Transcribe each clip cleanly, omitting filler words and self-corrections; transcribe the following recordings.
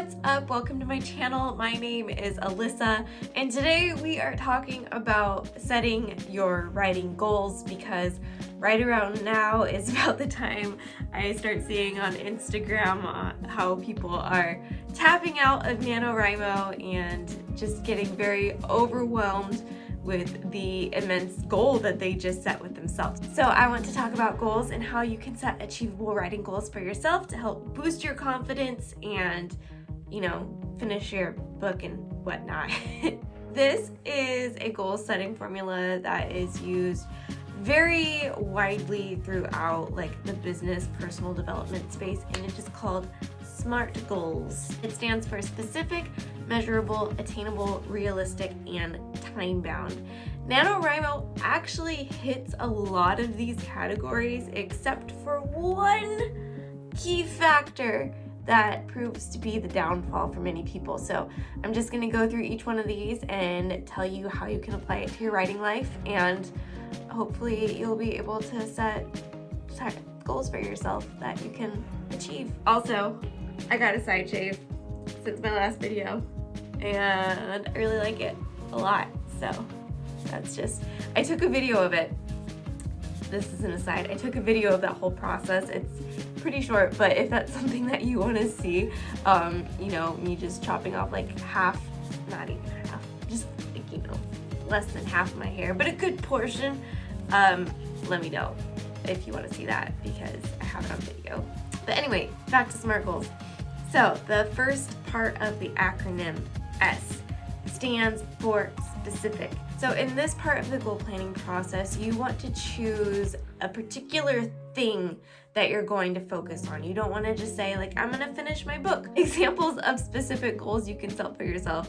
What's up? Welcome to my channel. My name is Alyssa, and today we are talking about setting your writing goals, because right around now is about the time I start seeing on Instagram how people are tapping out of NaNoWriMo and just getting very overwhelmed with the immense goal that they just set with themselves. So I want to talk about goals and how you can set achievable writing goals for yourself to help boost your confidence and, finish your book and whatnot. This is a goal setting formula that is used very widely throughout the business personal development space, and it is called SMART goals. It stands for specific, measurable, attainable, realistic, and time-bound. NaNoWriMo actually hits a lot of these categories except for one key factor that proves to be the downfall for many people. So I'm just going to go through each one of these and tell you how you can apply it to your writing life, and hopefully you'll be able to set goals for yourself that you can achieve. Also, I got a side shave since my last video, and I really like it a lot. So that's just, I took a video of it. This is an aside. I took a video of that whole process. It's pretty short, but if that's something that you want to see, me just chopping off half, not even half, just less than half of my hair, but a good portion, let me know if you want to see that, because I have it on video. But anyway, back to SMART goals. So the first part of the acronym S stands for specific. So in this part of the goal planning process, you want to choose a particular thing that you're going to focus on. You don't want to just say I'm going to finish my book. Examples of specific goals you can set for yourself.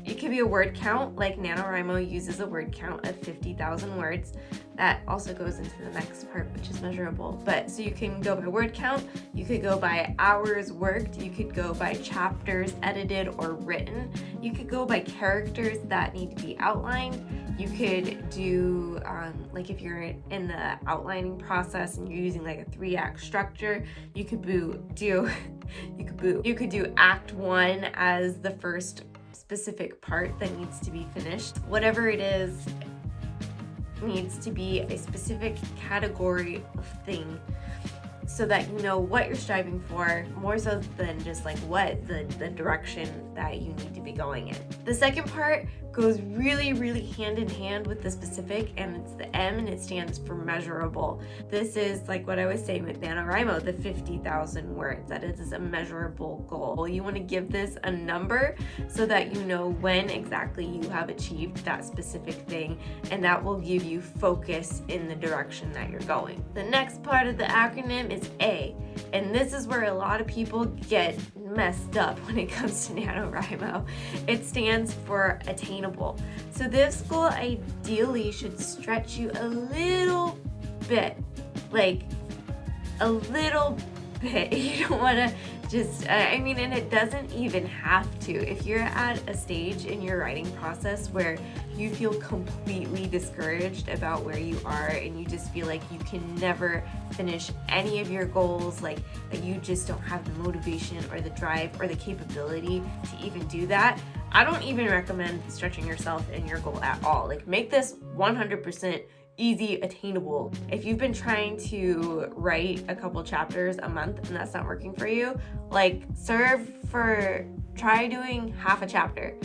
It could be a word count, like NaNoWriMo uses a word count of 50,000 words. That also goes into the next part, which is measurable. But so you can go by word count, you could go by hours worked, you could go by chapters edited or written, you could go by characters that need to be outlined. You could do, if you're in the outlining process and you're using a 3-act structure, you could do act 1 as the first specific part that needs to be finished. Whatever it is needs to be a specific category of thing, so that you know what you're striving for, more so than just what the direction that you need to be going in. The second part goes really, really hand in hand with the specific, and it's the M, and it stands for measurable. This is what I was saying with NaNoWriMo, the 50,000 words, that is a measurable goal. You want to give this a number so that you know when exactly you have achieved that specific thing, and that will give you focus in the direction that you're going. The next part of the acronym is A, and this is where a lot of people get messed up when it comes to NaNoWriMo. It stands for attainable. So this goal ideally should stretch you a little bit, a little bit. You don't want to just, and it doesn't even have to. If you're at a stage in your writing process where you feel completely discouraged about where you are and you just feel like you can never finish any of your goals, that you just don't have the motivation or the drive or the capability to even do that, I don't even recommend stretching yourself in your goal at all. Make this 100% easy, attainable. If you've been trying to write a couple chapters a month and that's not working for you, try doing half a chapter.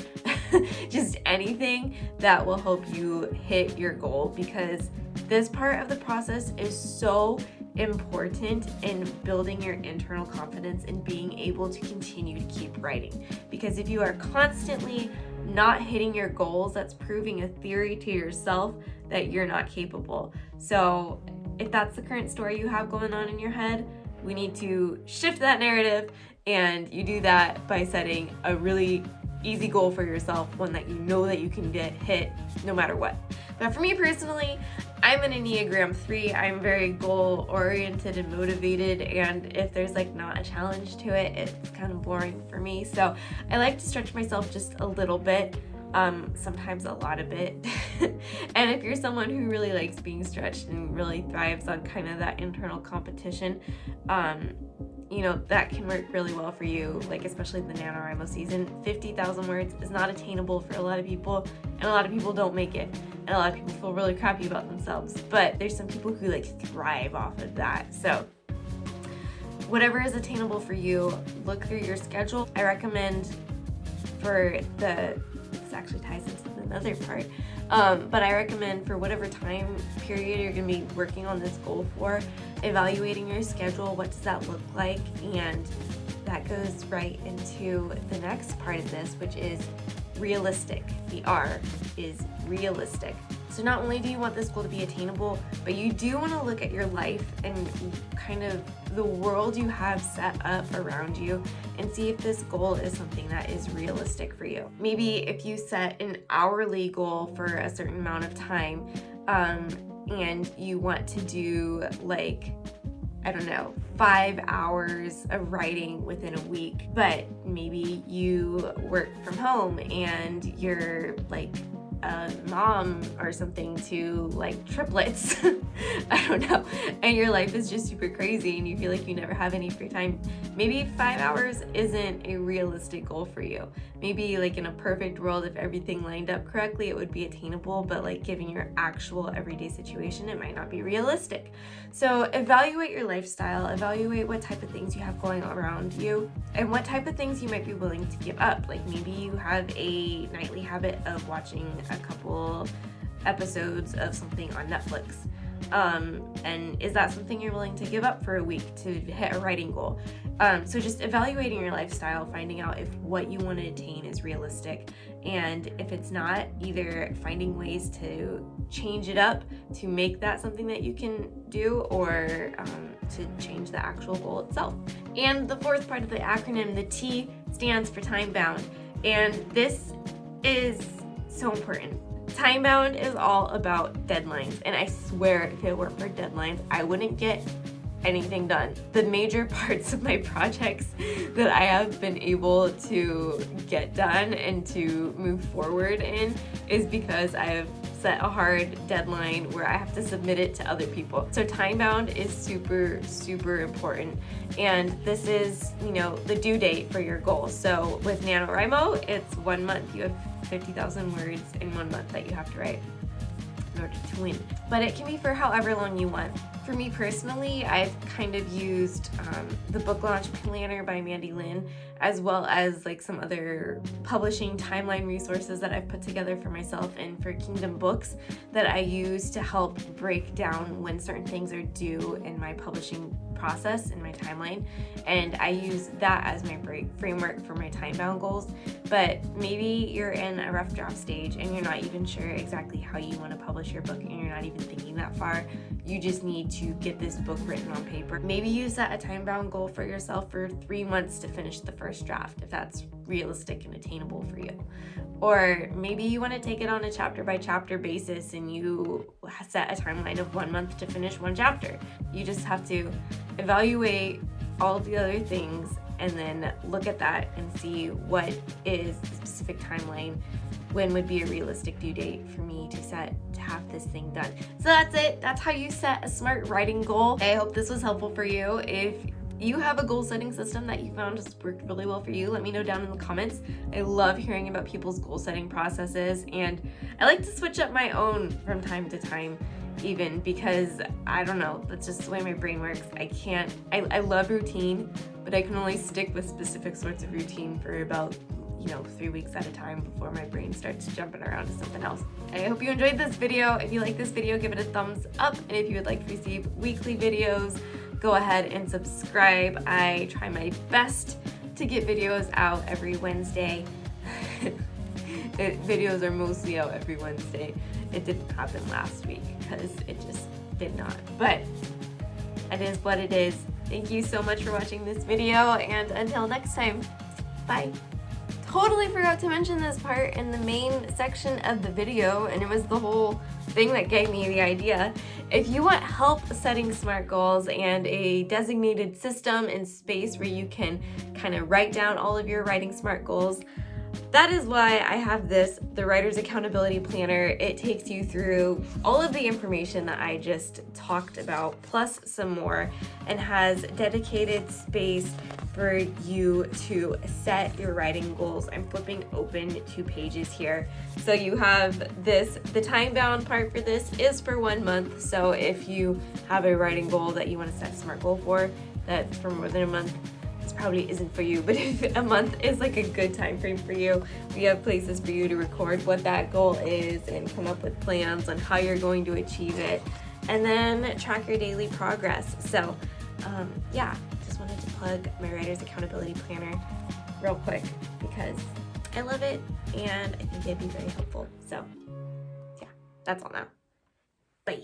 Just anything that will help you hit your goal, because this part of the process is so important in building your internal confidence and being able to continue to keep writing. Because if you are constantly not hitting your goals, that's proving a theory to yourself that you're not capable. So if that's the current story you have going on in your head, we need to shift that narrative, and you do that by setting a really easy goal for yourself, one that you know that you can get hit no matter what. But for me personally, I'm an Enneagram 3. I'm very goal oriented and motivated, and if there's not a challenge to it, it's kind of boring for me. So I like to stretch myself just a little bit, sometimes a lot of it. And if you're someone who really likes being stretched and really thrives on kind of that internal competition, you know, that can work really well for you, like especially the NaNoWriMo season. 50,000 words is not attainable for a lot of people, and a lot of people don't make it, and a lot of people feel really crappy about themselves, but there's some people who like thrive off of that. So whatever is attainable for you, look through your schedule. I recommend this actually ties into another part, but I recommend for whatever time period you're going to be working on this goal for, evaluating your schedule. What does that look like? And that goes right into the next part of this, which is realistic. The R is realistic. So not only do you want this goal to be attainable, but you do want to look at your life and kind of the world you have set up around you and see if this goal is something that is realistic for you. Maybe if you set an hourly goal for a certain amount of time, and you want to do like, I don't know, 5 hours of writing within a week, but maybe you work from home and you're like a mom or something to like triplets, I don't know, and your life is just super crazy and you feel like you never have any free time. Maybe 5 hours isn't a realistic goal for you. Maybe like in a perfect world, if everything lined up correctly, it would be attainable, but like given your actual everyday situation, it might not be realistic. So evaluate your lifestyle, evaluate what type of things you have going around you and what type of things you might be willing to give up. Like maybe you have a nightly habit of watching a couple episodes of something on Netflix. And is that something you're willing to give up for a week to hit a writing goal? So just evaluating your lifestyle, finding out if what you want to attain is realistic, and if it's not, either finding ways to change it up to make that something that you can do, or to change the actual goal itself. And the fourth part of the acronym, the T, stands for Timebound, and this is so important. Timebound is all about deadlines, and I swear if it weren't for deadlines, I wouldn't get anything done. The major parts of my projects that I have been able to get done and to move forward in is because I have set a hard deadline where I have to submit it to other people. So Timebound is super, super important. And this is, you know, the due date for your goal. So with NaNoWriMo, it's 1 month. You have 50,000 words in 1 month that you have to write in order to win. But it can be for however long you want. For me personally, I've kind of used the book launch planner by Mandy Lynn, as well as like some other publishing timeline resources that I've put together for myself and for Kingdom Books that I use to help break down when certain things are due in my publishing process in my timeline, and I use that as my framework for my time-bound goals. But maybe you're in a rough draft stage and you're not even sure exactly how you want to publish your book, and you're not even thinking that far. You just need to get this book written on paper. Maybe you set a time-bound goal for yourself for 3 months to finish the first draft, if that's realistic and attainable for you. Or maybe you want to take it on a chapter by chapter basis and you set a timeline of 1 month to finish 1 chapter. You just have to evaluate all the other things and then look at that and see what is the specific timeline, when would be a realistic due date for me to have this thing done. So that's it. That's how you set a smart writing goal. I hope this was helpful for you. If you have a goal setting system that you found has worked really well for you, let me know down in the comments. I love hearing about people's goal setting processes, and I like to switch up my own from time to time, even because I don't know, that's just the way my brain works. I love routine, but I can only stick with specific sorts of routine for about 3 weeks at a time before my brain starts jumping around to something else. I hope you enjoyed this video. If you like this video, give it a thumbs up, and if you would like to receive weekly videos, go ahead and subscribe. I try my best to get videos out every Wednesday. Videos are mostly out every Wednesday. It didn't happen last week because it just did not. But it is what it is. Thank you so much for watching this video, and until next time, bye. Totally forgot to mention this part in the main section of the video, and it was the whole thing that gave me the idea. If you want help setting SMART goals and a designated system and space where you can kind of write down all of your writing SMART goals, that is why I have this, the Writer's Accountability Planner. It takes you through all of the information that I just talked about, plus some more, and has dedicated space for you to set your writing goals. I'm flipping open 2 pages here. So you have this, the time-bound part for this is for 1 month. So if you have a writing goal that you want to set a SMART goal for, that for more than a month, this probably isn't for you, but if a month is like a good time frame for you, we have places for you to record what that goal is and come up with plans on how you're going to achieve it, and then track your daily progress. So yeah, just wanted to plug my Writer's Accountability Planner real quick because I love it and I think it'd be very helpful. So yeah, that's all now. Bye.